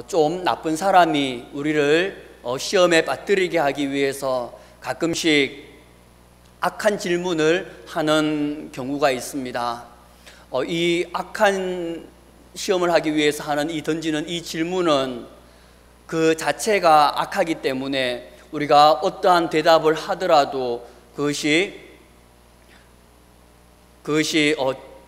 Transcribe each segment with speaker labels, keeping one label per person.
Speaker 1: 좀 나쁜 사람이 우리를 시험에 빠뜨리게 하기 위해서 가끔씩 악한 질문을 하는 경우가 있습니다. 이 악한 시험을 하기 위해서 던지는 이 질문은 그 자체가 악하기 때문에 우리가 어떠한 대답을 하더라도 그것이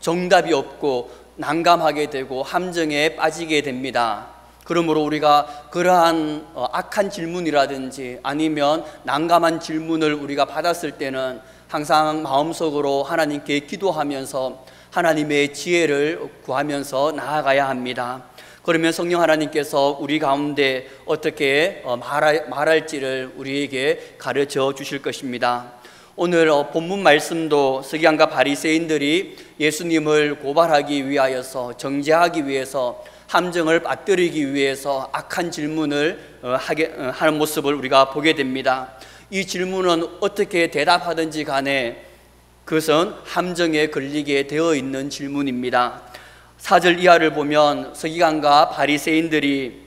Speaker 1: 정답이 없고 난감하게 되고 함정에 빠지게 됩니다. 그러므로 우리가 그러한 악한 질문이라든지 아니면 난감한 질문을 우리가 받았을 때는 항상 마음속으로 하나님께 기도하면서 하나님의 지혜를 구하면서 나아가야 합니다. 그러면 성령 하나님께서 우리 가운데 어떻게 말할지를 우리에게 가르쳐 주실 것입니다. 오늘 본문 말씀도 서기관과 바리새인들이 예수님을 고발하기 위하여서, 정죄하기 위해서, 함정을 빠뜨리기 위해서 악한 질문을 하는 모습을 우리가 보게 됩니다. 이 질문은 어떻게 대답하든지 간에 그것은 함정에 걸리게 되어 있는 질문입니다. 4절 이하를 보면 서기관과 바리새인들이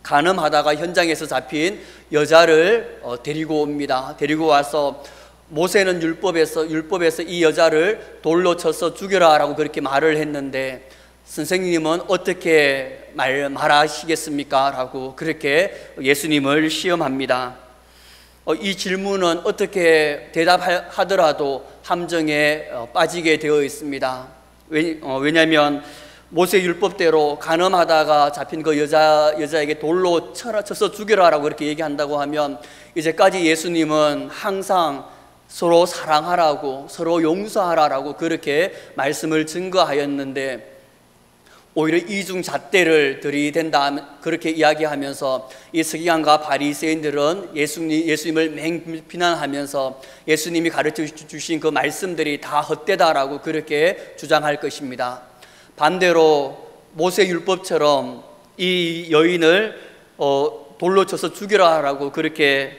Speaker 1: 간음하다가 현장에서 잡힌 여자를 데리고 옵니다. 데리고 와서 모세는 율법에서 이 여자를 돌로 쳐서 죽여라라고 그렇게 말을 했는데 선생님은 어떻게 말하시겠습니까? 라고 그렇게 예수님을 시험합니다. 이 질문은 어떻게 대답하더라도 함정에 빠지게 되어 있습니다. 왜냐하면 모세 율법대로 간음하다가 잡힌 그 여자에게 돌로 쳐서 죽여라라고 그렇게 얘기한다고 하면 이제까지 예수님은 항상 서로 사랑하라고, 서로 용서하라라고 그렇게 말씀을 증거하였는데 오히려 이중잣대를 들이댄다 그렇게 이야기하면서 이 서기관과 바리새인들은 예수님을 맹비난하면서 예수님이 가르쳐 주신 그 말씀들이 다 헛되다라고 그렇게 주장할 것입니다. 반대로 모세 율법처럼 이 여인을 돌로 쳐서 죽이라라고 그렇게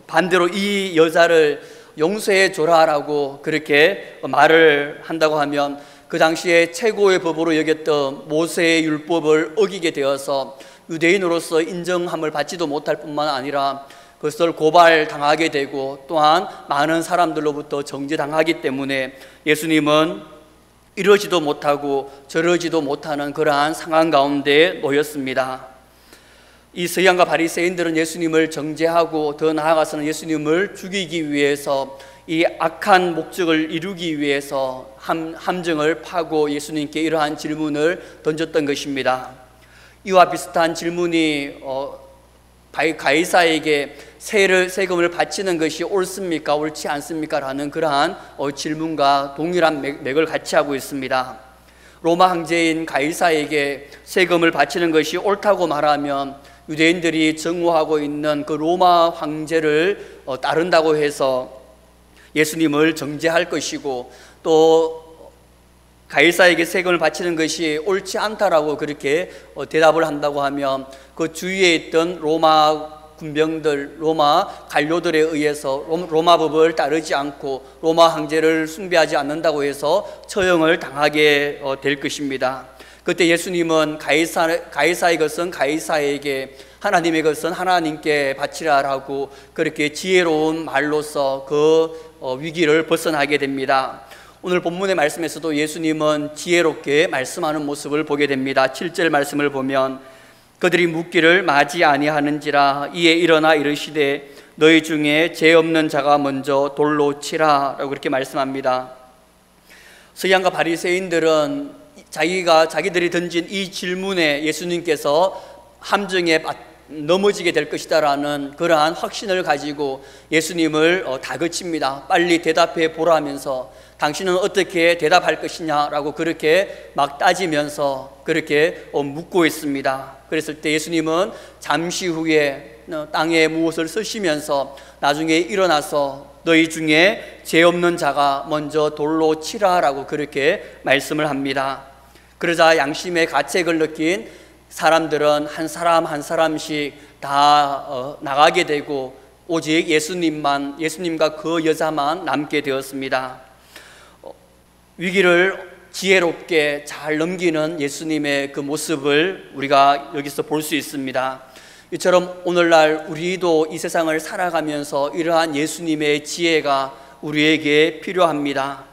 Speaker 1: 반대로 이 여자를 용서해 줘라라고 그렇게 말을 한다고 하면 그 당시에 최고의 법으로 여겼던 모세의 율법을 어기게 되어서 유대인으로서 인정함을 받지도 못할 뿐만 아니라 그것을 고발당하게 되고 또한 많은 사람들로부터 정죄당하기 때문에 예수님은 이러지도 못하고 저러지도 못하는 그러한 상황 가운데 놓였습니다. 이 서기관과 바리새인들은 예수님을 정죄하고 더 나아가서는 예수님을 죽이기 위해서 이 악한 목적을 이루기 위해서 함정을 파고 예수님께 이러한 질문을 던졌던 것입니다. 이와 비슷한 질문이 가이사에게 세금을 바치는 것이 옳습니까? 옳지 않습니까? 라는 그러한 질문과 동일한 맥을 같이 하고 있습니다. 로마 황제인 가이사에게 세금을 바치는 것이 옳다고 말하면 유대인들이 정오하고 있는 그 로마 황제를 따른다고 해서 예수님을 정죄할 것이고 또 가이사에게 세금을 바치는 것이 옳지 않다라고 그렇게 대답을 한다고 하면 그 주위에 있던 로마 군병들, 로마 관료들에 의해서 로마 법을 따르지 않고 로마 황제를 숭배하지 않는다고 해서 처형을 당하게 될 것입니다. 그때 예수님은 가이사의 것은 가이사에게, 하나님의 것은 하나님께 바치라라고 그렇게 지혜로운 말로서 그 위기를 벗어나게 됩니다. 오늘 본문의 말씀에서도 예수님은 지혜롭게 말씀하는 모습을 보게 됩니다. 7절 말씀을 보면 그들이 묻기를 마지 아니하는지라 이에 일어나 이르시되 너희 중에 죄 없는 자가 먼저 돌로 치라 라고 그렇게 말씀합니다. 서기관과 바리새인들은 자기들이 던진 이 질문에 예수님께서 함정에 넘어지게 될 것이다 라는 그러한 확신을 가지고 예수님을 다그칩니다. 빨리 대답해 보라면서 당신은 어떻게 대답할 것이냐라고 그렇게 막 따지면서 그렇게 묻고 있습니다. 그랬을 때 예수님은 잠시 후에 땅에 무엇을 쓰시면서 나중에 일어나서 너희 중에 죄 없는 자가 먼저 돌로 치라라고 그렇게 말씀을 합니다. 그러자 양심의 가책을 느낀 사람들은 한 사람 한 사람씩 다 나가게 되고 오직 예수님과 그 여자만 남게 되었습니다. 위기를 지혜롭게 잘 넘기는 예수님의 그 모습을 우리가 여기서 볼 수 있습니다. 이처럼 오늘날 우리도 이 세상을 살아가면서 이러한 예수님의 지혜가 우리에게 필요합니다.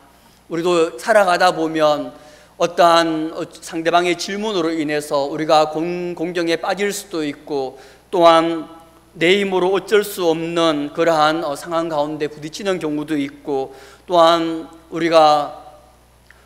Speaker 1: 우리도 살아가다 보면 어떠한 상대방의 질문으로 인해서 우리가 공경에 빠질 수도 있고, 또한 내 힘으로 어쩔 수 없는 그러한 상황 가운데 부딪히는 경우도 있고, 또한 우리가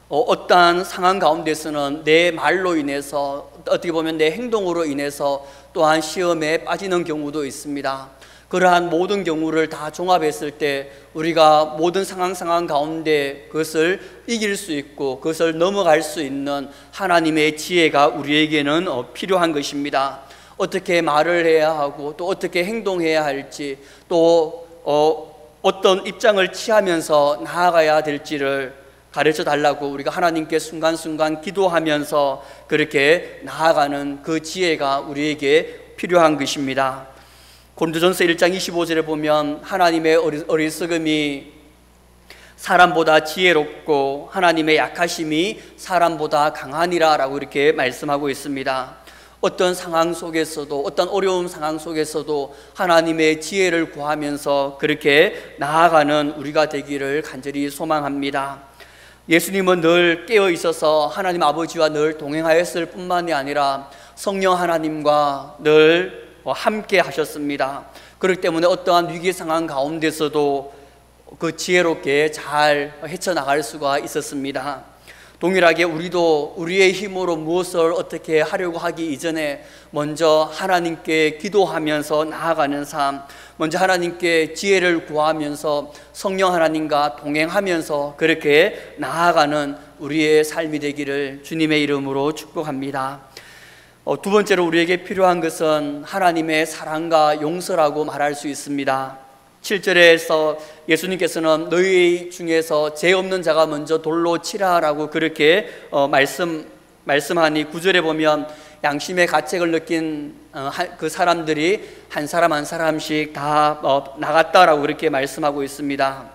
Speaker 1: 어떠한 상황 가운데서는 내 말로 인해서, 어떻게 보면 내 행동으로 인해서 또한 시험에 빠지는 경우도 있습니다. 그러한 모든 경우를 다 종합했을 때 우리가 모든 상황 가운데 그것을 이길 수 있고 그것을 넘어갈 수 있는 하나님의 지혜가 우리에게는 필요한 것입니다. 어떻게 말을 해야 하고 또 어떻게 행동해야 할지, 또 어떤 입장을 취하면서 나아가야 될지를 가르쳐 달라고 우리가 하나님께 순간순간 기도하면서 그렇게 나아가는 그 지혜가 우리에게 필요한 것입니다. 고린도전서 1장 25절에 보면 하나님의 어리석음이 사람보다 지혜롭고 하나님의 약하심이 사람보다 강하니라 라고 이렇게 말씀하고 있습니다. 어떤 상황 속에서도, 어떤 어려운 상황 속에서도 하나님의 지혜를 구하면서 그렇게 나아가는 우리가 되기를 간절히 소망합니다. 예수님은 늘 깨어 있어서 하나님 아버지와 늘 동행하였을 뿐만이 아니라 성령 하나님과 늘 함께 하셨습니다. 그렇기 때문에 어떠한 위기 상황 가운데서도 그 지혜롭게 잘 헤쳐나갈 수가 있었습니다. 동일하게 우리도 우리의 힘으로 무엇을 어떻게 하려고 하기 이전에 먼저 하나님께 기도하면서 나아가는 삶, 먼저 하나님께 지혜를 구하면서 성령 하나님과 동행하면서 그렇게 나아가는 우리의 삶이 되기를 주님의 이름으로 축복합니다. 두 번째로 우리에게 필요한 것은 하나님의 사랑과 용서라고 말할 수 있습니다. 7절에서 예수님께서는 너희 중에서 죄 없는 자가 먼저 돌로 치라라고 그렇게 말씀하니, 9절에 보면 양심의 가책을 느낀 그 사람들이 한 사람 한 사람씩 다 나갔다라고 그렇게 말씀하고 있습니다.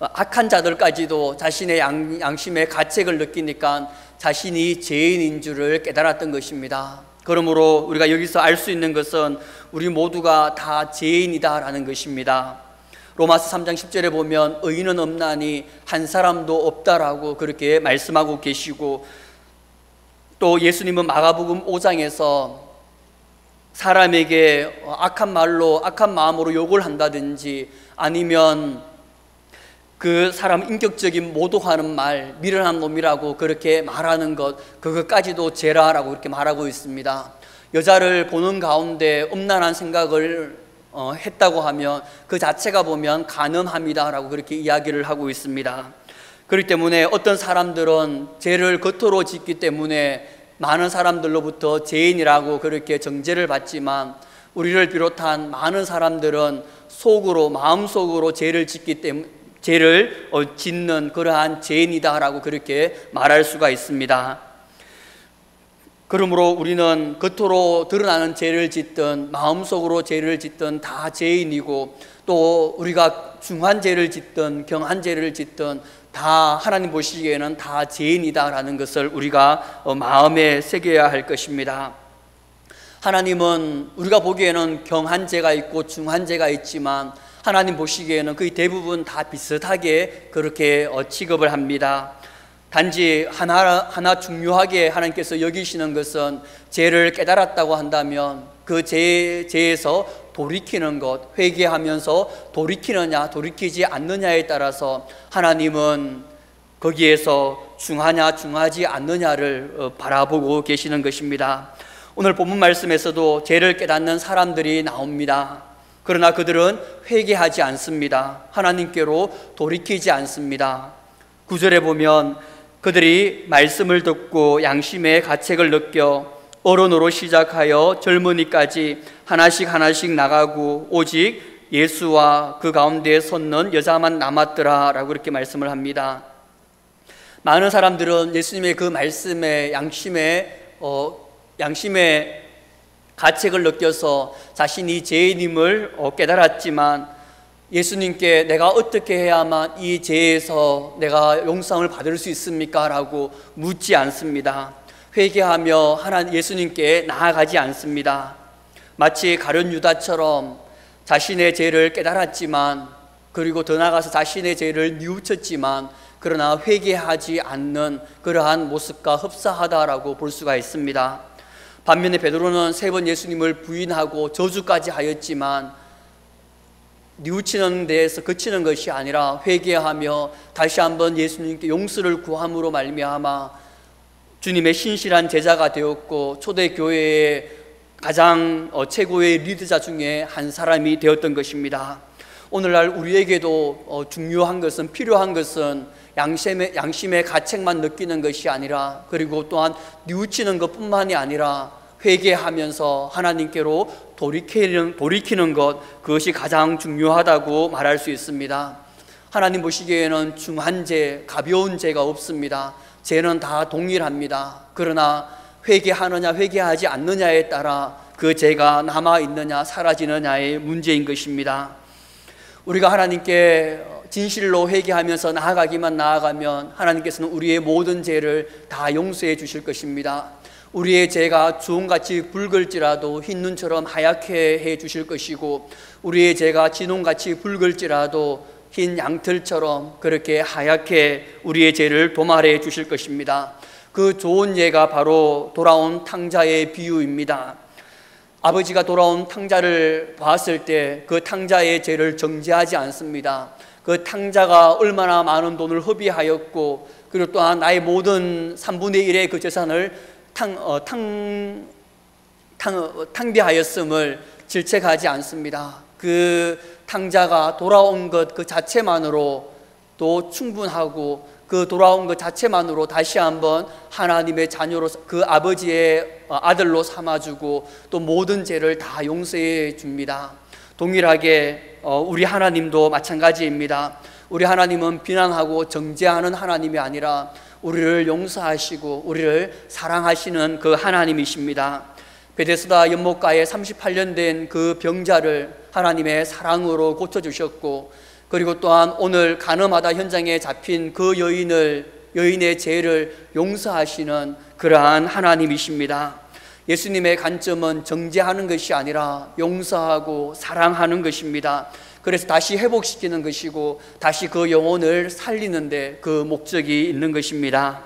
Speaker 1: 악한 자들까지도 자신의 양심의 가책을 느끼니까 자신이 죄인인 줄을 깨달았던 것입니다. 그러므로 우리가 여기서 알 수 있는 것은 우리 모두가 다 죄인이다라는 것입니다. 로마서 3장 10절에 보면 의인은 없나니 한 사람도 없다라고 그렇게 말씀하고 계시고, 또 예수님은 마가복음 5장에서 사람에게 악한 말로 악한 마음으로 욕을 한다든지 아니면 그 사람 인격적인 모독하는 말, 미련한 놈이라고 그렇게 말하는 것, 그것까지도 죄라라고 이렇게 말하고 있습니다. 여자를 보는 가운데 음란한 생각을 했다고 하면 그 자체가 보면 간음합니다라고 그렇게 이야기를 하고 있습니다. 그렇기 때문에 어떤 사람들은 죄를 겉으로 짓기 때문에 많은 사람들로부터 죄인이라고 그렇게 정죄를 받지만, 우리를 비롯한 많은 사람들은 속으로, 마음속으로 죄를 짓는 그러한 죄인이다라고 그렇게 말할 수가 있습니다. 그러므로 우리는 겉으로 드러나는 죄를 짓든 마음속으로 죄를 짓든 다 죄인이고, 또 우리가 중한 죄를 짓든 경한 죄를 짓든 다 하나님 보시기에는 다 죄인이다라는 것을 우리가 마음에 새겨야 할 것입니다. 하나님은 우리가 보기에는 경한 죄가 있고 중한 죄가 있지만 하나님 보시기에는 거의 대부분 다 비슷하게 그렇게 취급을 합니다. 단지 하나 중요하게 하나님께서 여기시는 것은 죄를 깨달았다고 한다면 그 죄에서 돌이키는 것, 회개하면서 돌이키느냐 돌이키지 않느냐에 따라서 하나님은 거기에서 중하냐 중하지 않느냐를 바라보고 계시는 것입니다. 오늘 본문 말씀에서도 죄를 깨닫는 사람들이 나옵니다. 그러나 그들은 회개하지 않습니다. 하나님께로 돌이키지 않습니다. 9절에 보면 그들이 말씀을 듣고 양심의 가책을 느껴 어른으로 시작하여 젊은이까지 하나씩 나가고 오직 예수와 그 가운데 섰는 여자만 남았더라 라고 이렇게 말씀을 합니다. 많은 사람들은 예수님의 그 말씀에 양심의 가책을 느껴서 자신이 죄인임을 깨달았지만, 예수님께 내가 어떻게 해야만 이 죄에서 내가 용서를 받을 수 있습니까? 라고 묻지 않습니다. 회개하며 예수님께 나아가지 않습니다. 마치 가룟 유다처럼 자신의 죄를 깨달았지만, 그리고 더 나아가서 자신의 죄를 뉘우쳤지만 그러나 회개하지 않는 그러한 모습과 흡사하다라고 볼 수가 있습니다. 반면에 베드로는 3번 예수님을 부인하고 저주까지 하였지만 뉘우치는 데에서 그치는 것이 아니라 회개하며 다시 한번 예수님께 용서를 구함으로 말미암아 주님의 신실한 제자가 되었고 초대교회의 가장 최고의 리더자 중에 한 사람이 되었던 것입니다. 오늘날 우리에게도 중요한 것은, 필요한 것은 양심의 가책만 느끼는 것이 아니라, 그리고 또한 뉘우치는 것뿐만이 아니라 회개하면서 하나님께로 돌이키는 것, 그것이 가장 중요하다고 말할 수 있습니다. 하나님 보시기에는 중한 죄, 가벼운 죄가 없습니다. 죄는 다 동일합니다. 그러나 회개하느냐 회개하지 않느냐에 따라 그 죄가 남아있느냐 사라지느냐의 문제인 것입니다. 우리가 하나님께 진실로 회개하면서 나아가면 하나님께서는 우리의 모든 죄를 다 용서해 주실 것입니다. 우리의 죄가 주홍같이 붉을지라도 흰 눈처럼 하얗게 해 주실 것이고, 우리의 죄가 진홍같이 붉을지라도 흰 양털처럼 그렇게 하얗게 우리의 죄를 도말해 주실 것입니다. 그 좋은 예가 바로 돌아온 탕자의 비유입니다. 아버지가 돌아온 탕자를 봤을 때 그 탕자의 죄를 정죄하지 않습니다. 그 탕자가 얼마나 많은 돈을 허비하였고, 그리고 또한 나의 모든 3분의 1의 그 재산을 탕비하였음을 질책하지 않습니다. 그 탕자가 돌아온 것 그 자체만으로 또 충분하고, 그 돌아온 것 자체만으로 다시 한번 하나님의 자녀로, 그 아버지의 아들로 삼아주고 또 모든 죄를 다 용서해 줍니다. 동일하게 우리 하나님도 마찬가지입니다. 우리 하나님은 비난하고 정죄하는 하나님이 아니라 우리를 용서하시고 우리를 사랑하시는 그 하나님이십니다. 베데스다 연못가에 38년 된 그 병자를 하나님의 사랑으로 고쳐주셨고, 그리고 또한 오늘 가늠하다 현장에 잡힌 그 여인의 죄를 용서하시는 그러한 하나님이십니다. 예수님의 관점은 정죄하는 것이 아니라 용서하고 사랑하는 것입니다. 그래서 다시 회복시키는 것이고 다시 그 영혼을 살리는 데 그 목적이 있는 것입니다.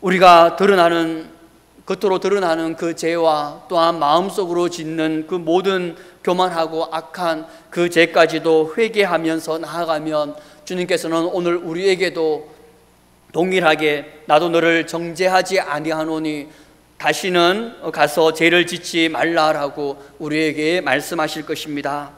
Speaker 1: 우리가 겉으로 드러나는 그 죄와 또한 마음속으로 짓는 그 모든 교만하고 악한 그 죄까지도 회개하면서 나아가면 주님께서는 오늘 우리에게도 동일하게 나도 너를 정죄하지 아니하노니 다시는 가서 죄를 짓지 말라라고 우리에게 말씀하실 것입니다.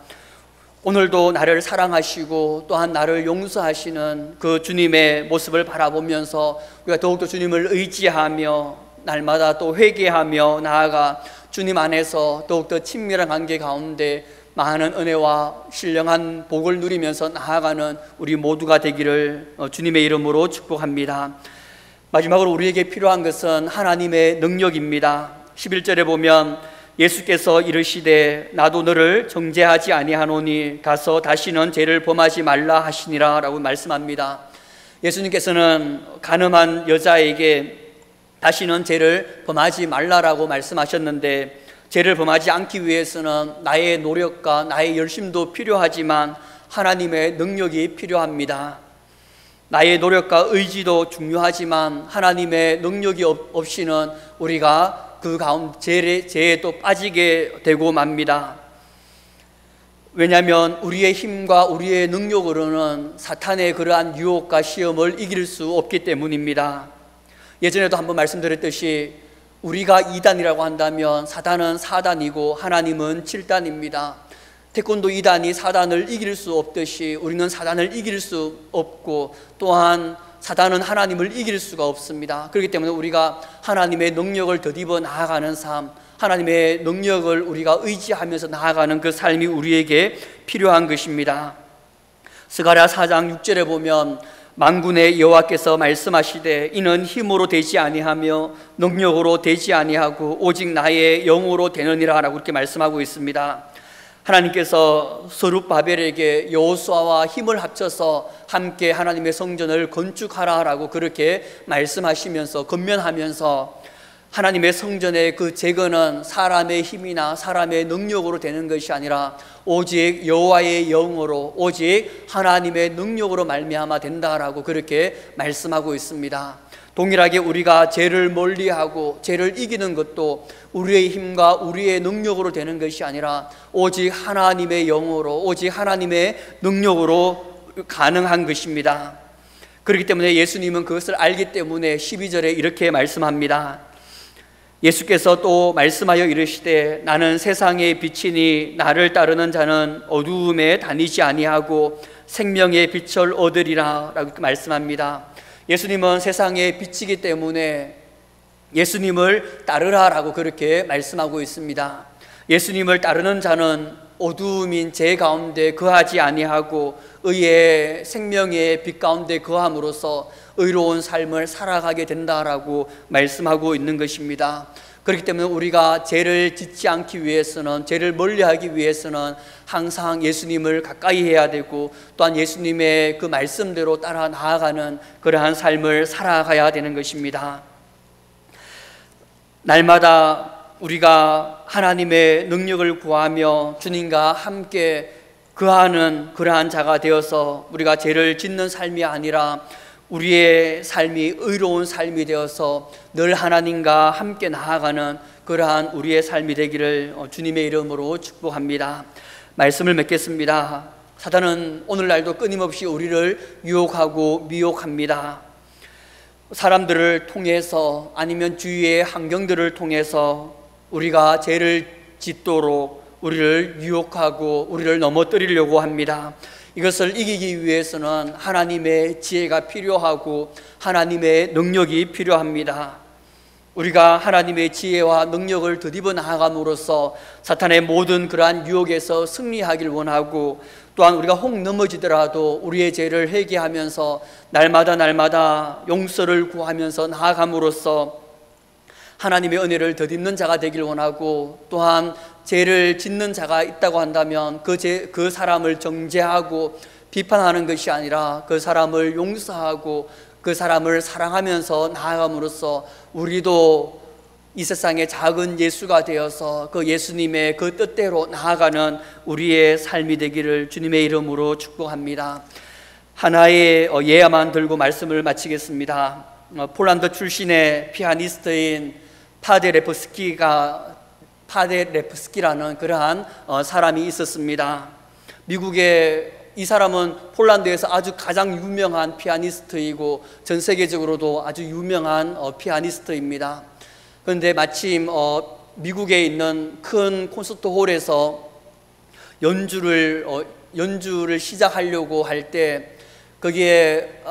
Speaker 1: 오늘도 나를 사랑하시고 또한 나를 용서하시는 그 주님의 모습을 바라보면서 우리가 더욱더 주님을 의지하며 날마다 또 회개하며 나아가 주님 안에서 더욱더 친밀한 관계 가운데 많은 은혜와 신령한 복을 누리면서 나아가는 우리 모두가 되기를 주님의 이름으로 축복합니다. 마지막으로 우리에게 필요한 것은 하나님의 능력입니다. 11절에 보면 예수께서 이르시되 나도 너를 정죄하지 아니하노니 가서 다시는 죄를 범하지 말라 하시니라 라고 말씀합니다. 예수님께서는 가늠한 여자에게 다시는 죄를 범하지 말라라고 말씀하셨는데, 죄를 범하지 않기 위해서는 나의 노력과 나의 열심도 필요하지만 하나님의 능력이 필요합니다. 나의 노력과 의지도 중요하지만 하나님의 능력이 없이는 우리가 그 가운데 죄에 또 빠지게 되고 맙니다. 왜냐하면 우리의 힘과 우리의 능력으로는 사탄의 그러한 유혹과 시험을 이길 수 없기 때문입니다. 예전에도 한번 말씀드렸듯이 우리가 2단이라고 한다면 사단은 4단이고 하나님은 7단입니다. 태권도 2단이 사단을 이길 수 없듯이 우리는 사단을 이길 수 없고 또한 사단은 하나님을 이길 수가 없습니다. 그렇기 때문에 우리가 하나님의 능력을 덧입어 나아가는 삶, 하나님의 능력을 우리가 의지하면서 나아가는 그 삶이 우리에게 필요한 것입니다. 스가랴 4장 6절에 보면 만군의 여호와께서 말씀하시되 이는 힘으로 되지 아니하며 능력으로 되지 아니하고 오직 나의 영으로 되느니라 라고 이렇게 말씀하고 있습니다. 하나님께서 스룹바벨에게 여호수아와 힘을 합쳐서 함께 하나님의 성전을 건축하라라고 그렇게 말씀하시면서 권면하면서 하나님의 성전의 그 재건은 사람의 힘이나 사람의 능력으로 되는 것이 아니라 오직 여호와의 영으로, 오직 하나님의 능력으로 말미암아 된다라고 그렇게 말씀하고 있습니다. 동일하게 우리가 죄를 멀리하고 죄를 이기는 것도 우리의 힘과 우리의 능력으로 되는 것이 아니라 오직 하나님의 영으로, 오직 하나님의 능력으로 가능한 것입니다. 그렇기 때문에 예수님은 그것을 알기 때문에 12절에 이렇게 말씀합니다. 예수께서 또 말씀하여 이르시되 나는 세상의 빛이니 나를 따르는 자는 어두움에 다니지 아니하고 생명의 빛을 얻으리라 라고 말씀합니다. 예수님은 세상의 빛이기 때문에 예수님을 따르라라고 그렇게 말씀하고 있습니다. 예수님을 따르는 자는 어두움인 죄 가운데 거하지 아니하고 의의 생명의 빛 가운데 거함으로써 의로운 삶을 살아가게 된다라고 말씀하고 있는 것입니다. 그렇기 때문에 우리가 죄를 짓지 않기 위해서는, 죄를 멀리하기 위해서는 항상 예수님을 가까이 해야 되고 또한 예수님의 그 말씀대로 따라 나아가는 그러한 삶을 살아가야 되는 것입니다. 날마다 우리가 하나님의 능력을 구하며 주님과 함께 거하는 그러한 자가 되어서 우리가 죄를 짓는 삶이 아니라 우리의 삶이 의로운 삶이 되어서 늘 하나님과 함께 나아가는 그러한 우리의 삶이 되기를 주님의 이름으로 축복합니다. 말씀을 맺겠습니다. 사단은 오늘날도 끊임없이 우리를 유혹하고 미혹합니다. 사람들을 통해서 아니면 주위의 환경들을 통해서 우리가 죄를 짓도록 우리를 유혹하고 우리를 넘어뜨리려고 합니다. 이것을 이기기 위해서는 하나님의 지혜가 필요하고 하나님의 능력이 필요합니다. 우리가 하나님의 지혜와 능력을 덧입어 나아감으로써 사탄의 모든 그러한 유혹에서 승리하길 원하고 또한 우리가 혹 넘어지더라도 우리의 죄를 회개하면서 날마다 용서를 구하면서 나아감으로써 하나님의 은혜를 덧입는 자가 되길 원하고 또한 죄를 짓는 자가 있다고 한다면 그 사람을 정죄하고 비판하는 것이 아니라 그 사람을 용서하고 그 사람을 사랑하면서 나아감으로써 우리도 이 세상의 작은 예수가 되어서 그 예수님의 그 뜻대로 나아가는 우리의 삶이 되기를 주님의 이름으로 축복합니다. 하나의 예화만 들고 말씀을 마치겠습니다. 폴란드 출신의 피아니스트인 파데레프스키라는 그러한 사람이 있었습니다. 미국의 이 사람은 폴란드에서 아주 가장 유명한 피아니스트이고 전 세계적으로도 아주 유명한 피아니스트입니다. 그런데 마침 미국에 있는 큰 콘서트 홀에서 연주를 시작하려고 할 때 거기에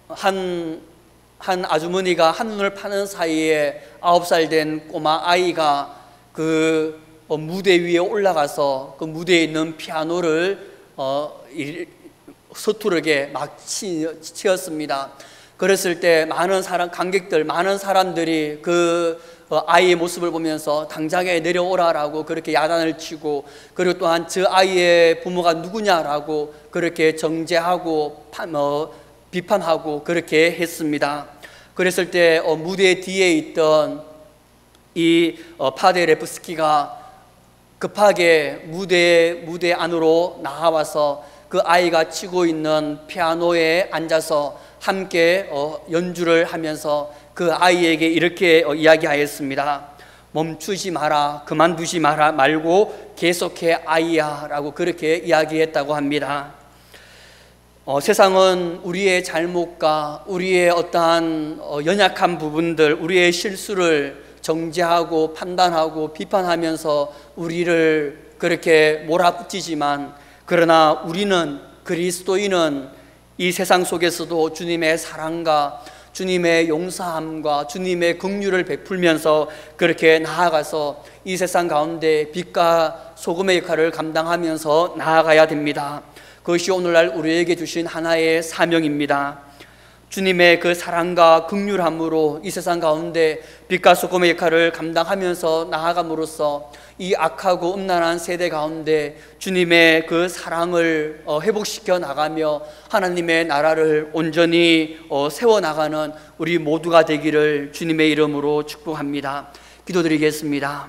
Speaker 1: 한 아주머니가 한눈을 파는 사이에 9살 된 꼬마 아이가 그 무대 위에 올라가서 그 무대에 있는 피아노를 서투르게 막 치었습니다. 그랬을 때 많은 사람들이 그 아이의 모습을 보면서 당장에 내려오라라고 그렇게 야단을 치고 그리고 또한 저 아이의 부모가 누구냐라고 그렇게 정죄하고 비판하고 그렇게 했습니다. 그랬을 때 무대 뒤에 있던 이 파데레프스키가 급하게 무대 안으로 나와서 그 아이가 치고 있는 피아노에 앉아서 함께 연주를 하면서 그 아이에게 이렇게 이야기하였습니다. 멈추지 마라, 그만두지 마라 말고 계속해 아이야 라고 그렇게 이야기했다고 합니다. 세상은 우리의 잘못과 우리의 어떠한 연약한 부분들, 우리의 실수를 정죄하고 판단하고 비판하면서 우리를 그렇게 몰아붙이지만 그러나 우리는 그리스도인은 이 세상 속에서도 주님의 사랑과 주님의 용서함과 주님의 긍휼을 베풀면서 그렇게 나아가서 이 세상 가운데 빛과 소금의 역할을 감당하면서 나아가야 됩니다. 그것이 오늘날 우리에게 주신 하나의 사명입니다. 주님의 그 사랑과 긍휼함으로 이 세상 가운데 빛과 소금의 역할을 감당하면서 나아감으로써 이 악하고 음란한 세대 가운데 주님의 그 사랑을 회복시켜 나가며 하나님의 나라를 온전히 세워나가는 우리 모두가 되기를 주님의 이름으로 축복합니다. 기도드리겠습니다.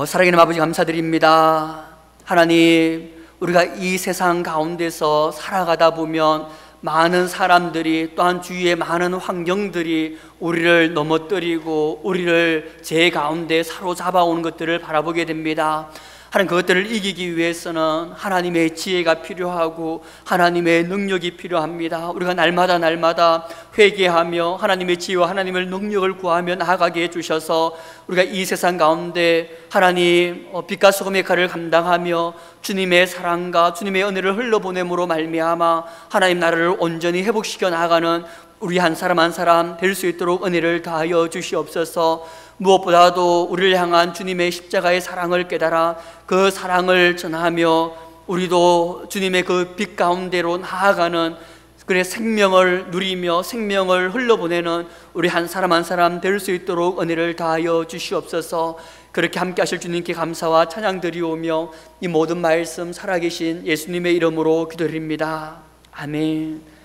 Speaker 1: 살아계신 아버지 감사드립니다. 하나님, 우리가 이 세상 가운데서 살아가다 보면 많은 사람들이, 또한 주위의 많은 환경들이 우리를 넘어뜨리고 우리를 제 가운데 사로잡아오는 것들을 바라보게 됩니다. 하나님, 그것들을 이기기 위해서는 하나님의 지혜가 필요하고 하나님의 능력이 필요합니다. 우리가 날마다 회개하며 하나님의 지혜와 하나님의 능력을 구하며 나아가게 해주셔서 우리가 이 세상 가운데 하나님 빛과 소금의 역할을 감당하며 주님의 사랑과 주님의 은혜를 흘러보냄으로 말미암아 하나님 나라를 온전히 회복시켜 나아가는 우리 한 사람 한 사람 될 수 있도록 은혜를 다하여 주시옵소서. 무엇보다도 우리를 향한 주님의 십자가의 사랑을 깨달아 그 사랑을 전하며 우리도 주님의 그 빛 가운데로 나아가는 그의 생명을 누리며 생명을 흘러보내는 우리 한 사람 한 사람 될 수 있도록 은혜를 다하여 주시옵소서. 그렇게 함께 하실 주님께 감사와 찬양 드리오며 이 모든 말씀 살아계신 예수님의 이름으로 기도드립니다. 아멘.